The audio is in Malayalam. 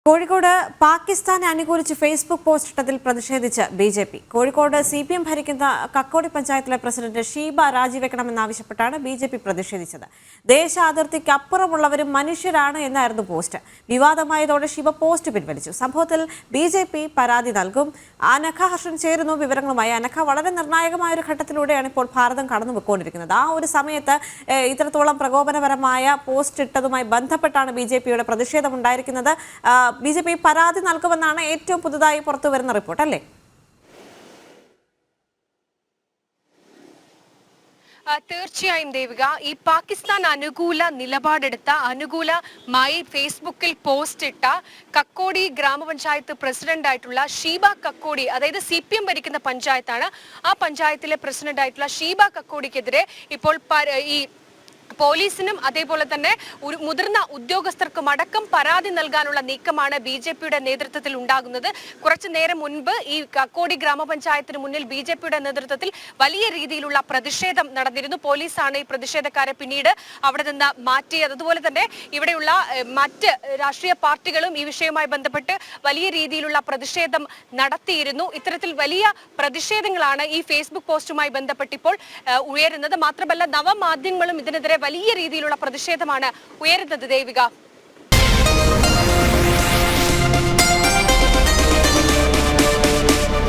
കോഴിക്കോട് പാകിസ്ഥാനെ അനുകൂലിച്ച് ഫേസ്ബുക്ക് പോസ്റ്റ് ഇട്ടതിൽ പ്രതിഷേധിച്ച് ബി.ജെ.പി. കോഴിക്കോട് CPM ഭരിക്കുന്ന കക്കോടി പഞ്ചായത്തിലെ പ്രസിഡന്റ് ഷീബ രാജിവെക്കണമെന്നാവശ്യപ്പെട്ടാണ് ബി.ജെ.പി. പ്രതിഷേധിച്ചത്. ദേശാതിർത്തിക്കപ്പുറമുള്ളവരും മനുഷ്യരാണ് എന്നായിരുന്നു പോസ്റ്റ്. വിവാദമായതോടെ ഷീബ പോസ്റ്റ് പിൻവലിച്ചു. സംഭവത്തിൽ ബി.ജെ.പി. പരാതി നൽകും. അനഘ ഹർഷൻ ചേരുന്നു വിവരങ്ങളുമായി. അനഘ, വളരെ നിർണായകമായ ഒരു ഘട്ടത്തിലൂടെയാണ് ഇപ്പോൾ ഭാരതം കടന്നുപോയിക്കൊണ്ടിരിക്കുന്നത്. ആ ഒരു സമയത്ത് ഇത്രത്തോളം പ്രകോപനപരമായ പോസ്റ്റ് ഇട്ടതുമായി ബന്ധപ്പെട്ടാണ് ബി.ജെ.പിയുടെ പ്രതിഷേധം ഉണ്ടായിരിക്കുന്നത്. ബി.ജെ.പി. പരാതി നൽകുമെന്നാണ് ഏറ്റവും പുതുതായി പുറത്തുവരുന്ന റിപ്പോർട്ട്, അല്ലേ? തീർച്ചയായും ദേവിക, ഈ പാകിസ്ഥാൻ അനുകൂല നിലപാടെടുത്ത അനുകൂലമായി ഫേസ്ബുക്കിൽ പോസ്റ്റ് ഇട്ട കക്കോടി ഗ്രാമപഞ്ചായത്ത് പ്രസിഡന്റ് ആയിട്ടുള്ള ഷീബ കക്കോടി, അതായത് CPM ഭരിക്കുന്ന പഞ്ചായത്താണ്, ആ പഞ്ചായത്തിലെ പ്രസിഡന്റ് ആയിട്ടുള്ള ഷീബ കക്കോടിക്കെതിരെ ഇപ്പോൾ ഈ പോലീസിനും അതേപോലെ തന്നെ മുതിർന്ന ഉദ്യോഗസ്ഥർക്കും അടക്കം പരാതി നൽകാനുള്ള നീക്കമാണ് ബി.ജെ.പിയുടെ നേതൃത്വത്തിൽ ഉണ്ടാകുന്നത്. കുറച്ചു നേരം മുൻപ് ഈ കക്കോടി ഗ്രാമപഞ്ചായത്തിന് മുന്നിൽ ബി.ജെ.പിയുടെ നേതൃത്വത്തിൽ വലിയ രീതിയിലുള്ള പ്രതിഷേധം നടന്നിരുന്നു. പോലീസാണ് ഈ പ്രതിഷേധക്കാരെ പിന്നീട് അവിടെ നിന്ന് മാറ്റിയത്. അതുപോലെ തന്നെ ഇവിടെയുള്ള മറ്റ് രാഷ്ട്രീയ പാർട്ടികളും ഈ വിഷയവുമായി ബന്ധപ്പെട്ട് വലിയ രീതിയിലുള്ള പ്രതിഷേധം നടത്തിയിരുന്നു. ഇത്തരത്തിൽ വലിയ പ്രതിഷേധങ്ങളാണ് ഈ ഫേസ്ബുക്ക് പോസ്റ്റുമായി ബന്ധപ്പെട്ട് ഇപ്പോൾ ഉയരുന്നത്. മാത്രമല്ല, നവമാധ്യമങ്ങളും ഇതിനെതിരെ വലിയ രീതിയിലുള്ള പ്രതിഷേധമാണ് ഉയരുന്നത് ദേവിക.